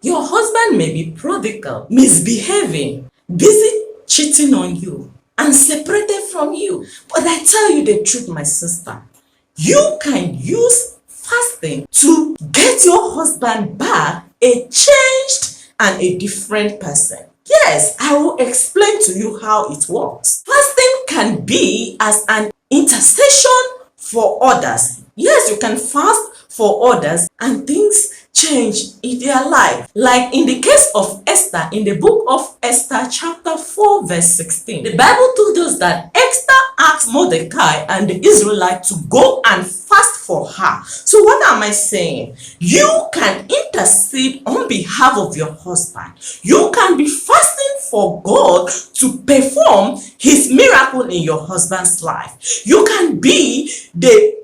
Your husband may be prodigal, misbehaving, busy cheating on you, and separated from you. But I tell you the truth, my sister, you can use fasting to get your husband back a changed and a different person. Yes, I will explain to you how it works. Fasting can be as an intercession for others. Yes, you can fast for others and things change in their life. Like in the case of Esther, in the book of Esther chapter 4 verse 16, the Bible told us that Esther asked Mordecai and the Israelites to go and fast for her. So what am I saying? You can intercede on behalf of your husband. You can be fasting for God to perform his miracle in your husband's life. You can be the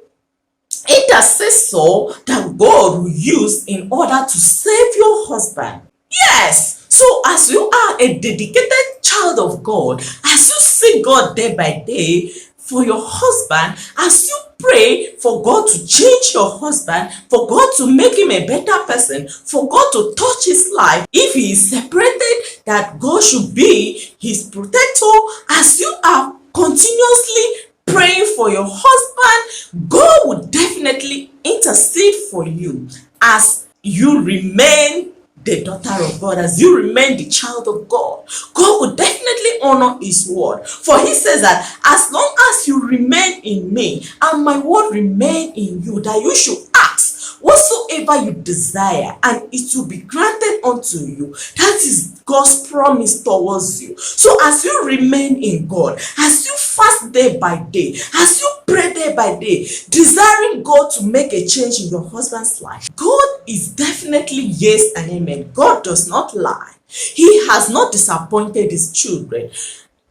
intercessor that God will use in order to save your husband. Yes. So as you are a dedicated child of God, as you seek God day by day for your husband, as you pray for God to change your husband, for God to make him a better person, for God to touch his life, if he is separated, that God should be his protector. As you are continuously praying for your husband, God will definitely intercede for you as you remain the daughter of God, as you remain the child of God. God will definitely honor his word. For he says that as long as you remain in me and my word remain in you, that you should ask whatsoever you desire and it will be granted unto you. That is God's promise towards you. So as you remain in God, as you fast day by day, as you pray day by day, desiring God to make a change in your husband's life, God is definitely yes and amen. God does not lie. He has not disappointed his children.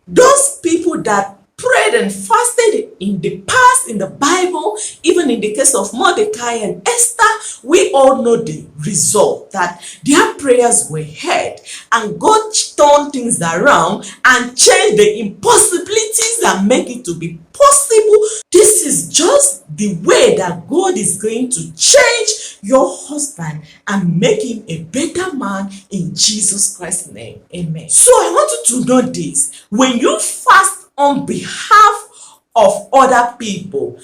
Those people that prayed and fasted in the past, in the Bible, even in the case of Mordecai and Esther, we all know the result, that their prayers were heard and God turned things around and changed the impossibilities and make it to be possible. This is just the way that God is going to change your husband and make him a better man in Jesus Christ's name. Amen. So I want you to know this. When you fast on behalf of other people,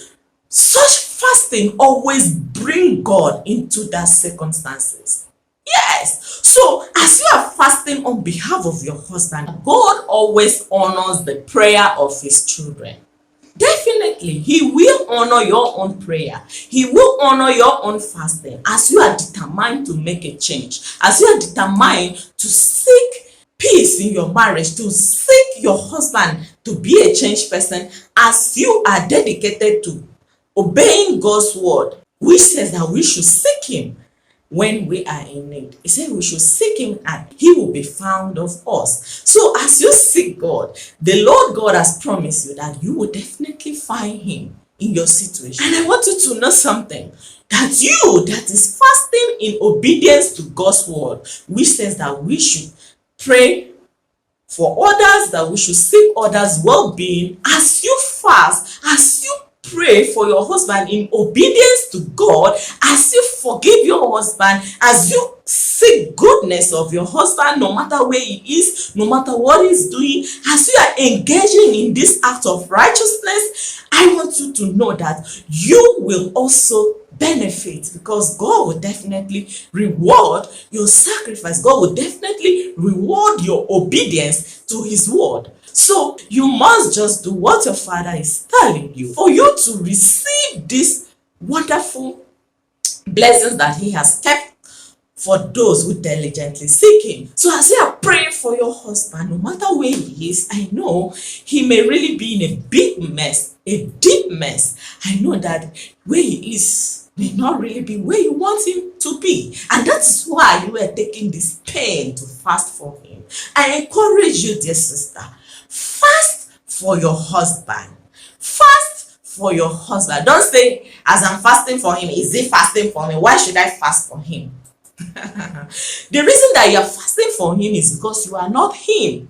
such fasting always bring God into that circumstances. Yes. So as you are fasting on behalf of your husband, God always honors the prayer of his children. Definitely, he will honor your own prayer. He will honor your own fasting as you are determined to make a change, as you are determined to seek peace in your marriage, to seek your husband to be a changed person, as you are dedicated to obeying God's word, which says that we should seek him when we are in need. He said we should seek him and he will be found of us. So as you seek God, the Lord God has promised you that you will definitely find him in your situation. And I want you to know something, that you that is fasting in obedience to God's word, which says that we should pray for others, that we should seek others' well-being, as you fast, as you pray for your husband in obedience to God, as you forgive your husband, as you seek goodness of your husband, no matter where he is, no matter what he's doing, as you are engaging in this act of righteousness, I want you to know that you will also benefit, because God will definitely reward your sacrifice. God will definitely reward your obedience to his word. So you must just do what your father is telling you for you to receive this wonderful blessings that he has kept for those who diligently seek him. So as you are praying for your husband, no matter where he is, I know he may really be in a big mess, a deep mess. I know that where he is may not really be where you want him to be. And that's why you are taking this pain to fast for him. I encourage you, dear sister, fast for your husband. Fast for your husband. Don't say, as I'm fasting for him, is he fasting for me? Why should I fast for him? The reason that you are fasting for him is because you are not him.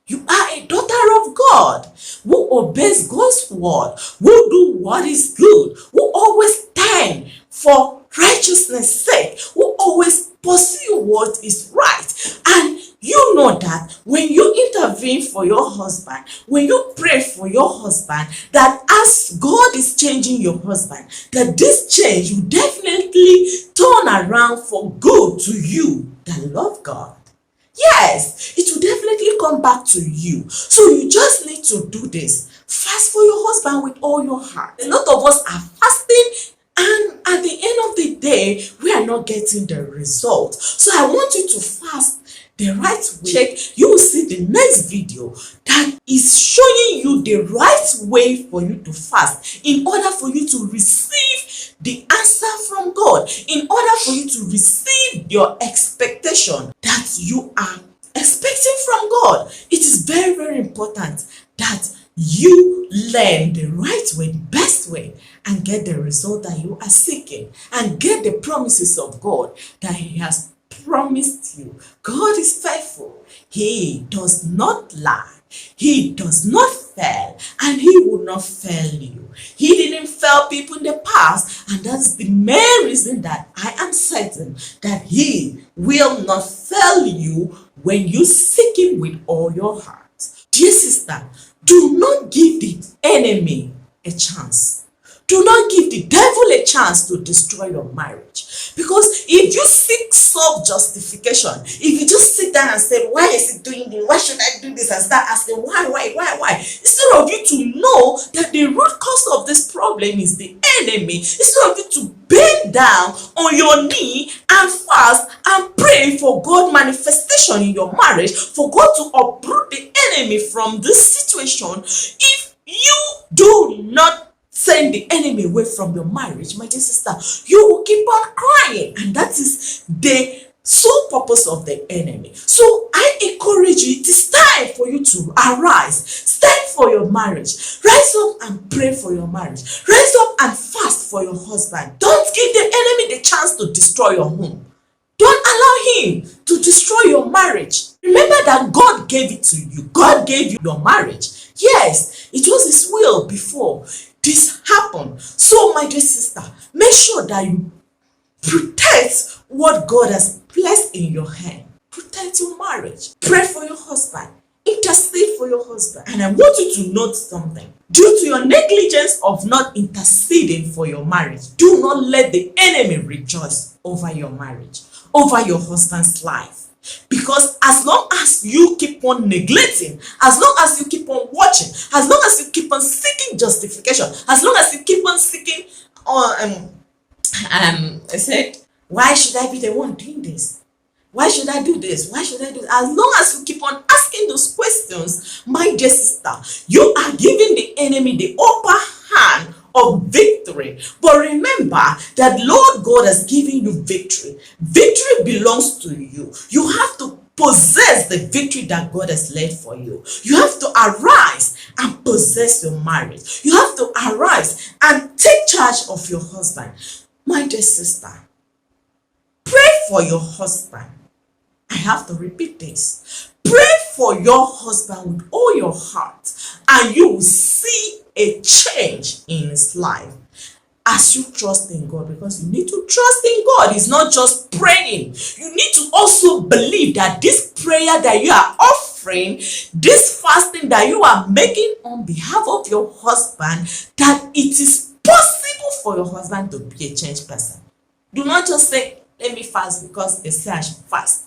You are a daughter of God who obeys God's word, who do what is good, who always stand for righteousness' sake, who always pursue what is right. And you know that when you intervene for your husband, when you pray for your husband, that as God is changing your husband, that this change will definitely turn around for good to you that love God. Yes, it will definitely come back to you. So you just need to do this. Fast for your husband with all your heart. A lot of us are fasting, and at the end of the day, we are not getting the result. So I want you to fast the right way. Check, you will see the next video that is showing you the right way for you to fast in order for you to receive the answer from God, in order for you to receive your expectation that you are expecting from God. It is very, very important that you learn the right way, the best way, and get the result that you are seeking, and get the promises of God that He has promised you. God is faithful. He does not lie. He does not fail, and He will not fail you. He didn't fail people in the past, and that's the main reason that I am certain that He will not fail you when you seek Him with all your heart. Dear sister, do not give the enemy a chance. Do not give the devil a chance to destroy your marriage. Because if you seek self-justification, if you just sit down and say, why is he doing this? Why should I do this? And start asking, why? Instead of you to know that the root cause of this problem is the enemy, instead of you to bend down on your knee and fast and pray for God manifestation in your marriage, for God to uproot the enemy from this situation, if you do not send the enemy away from your marriage, my dear sister, you will keep on crying, and that is the sole purpose of the enemy. So I encourage you, it is time for you to arise, stand for your marriage, rise up and pray for your marriage, rise up and fast for your husband. Don't give the enemy the chance to destroy your home. Don't allow him to destroy your marriage. Remember that God gave it to you. God gave you your marriage. Yes, it was His will before this happened. So my dear sister, make sure that you protect what God has placed in your hand. Protect your marriage. Pray for your husband. Intercede for your husband. And I want you to note something. Due to your negligence of not interceding for your marriage, do not let the enemy rejoice over your marriage, over your husband's life. Because as long as you keep on neglecting, as long as you keep on watching, as long as you keep on seeking justification, as long as you keep on seeking, I said, why should I be the one doing this? Why should I do this? Why should I do this? As long as you keep on asking those questions, my dear sister, you are giving the enemy the upper hand of victory. But remember that Lord God has given you victory. Victory belongs to you. You have to possess the victory that God has laid for you. You have to arise and possess your marriage. You have to arise and take charge of your husband. My dear sister, pray for your husband. I have to repeat this. Pray for your husband with all your heart, and you will see a change in his life as you trust in God, because you need to trust in God. It's not just praying. You need to also believe that this prayer that you are offering, this fasting that you are making on behalf of your husband, that it is possible for your husband to be a changed person. Do not just say, let me fast because they say I should fast.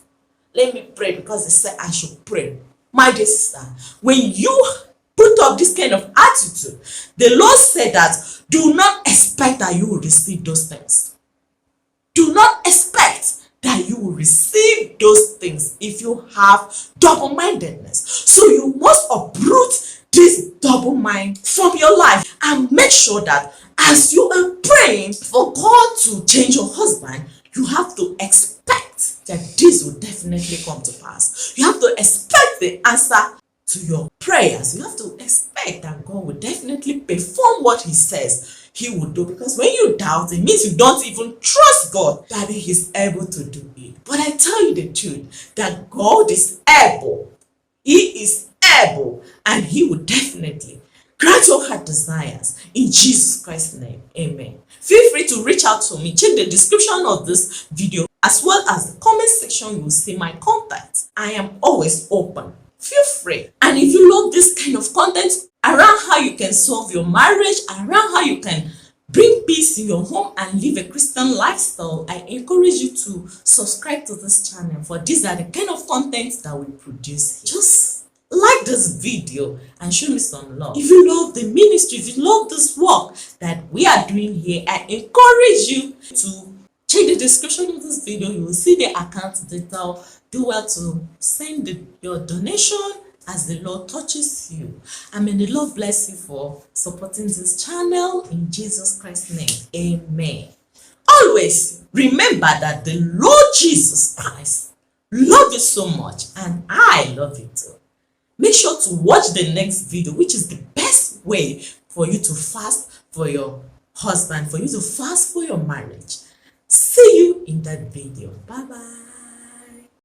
Let me pray because they say I should pray. My dear sister, when you put up this kind of attitude, the Lord said that do not expect that you will receive those things. Do not expect that you will receive those things if you have double-mindedness. So you must uproot this double mind from your life and make sure that as you are praying for God to change your husband, you have to expect that this will definitely come to pass. You have to expect the answer to your prayers. You have to expect that God will definitely perform what He says He will do. Because when you doubt, it means you don't even trust God that He is able to do it. But I tell you the truth, that God is able. He is able, and He will definitely grant your heart desires in Jesus Christ's name. Amen. Feel free to reach out to me. Check the description of this video as well as the comment section. You will see my contact. I am always open. Feel free. And if you love this kind of content around how you can solve your marriage, around how you can bring peace in your home and live a Christian lifestyle, I encourage you to subscribe to this channel, for these are the kind of content that we produce here. Just like this video and show me some love. If you love the ministry, if you love this work that we are doing here, I encourage you to check the description of this video. You will see the account detail. Do well to send your donation as the Lord touches you. And may the Lord bless you for supporting this channel in Jesus Christ's name. Amen. Always remember that the Lord Jesus Christ loves you so much, and I love you too. Make sure to watch the next video, which is the best way for you to fast for your husband, for you to fast for your marriage. See you in that video. Bye bye.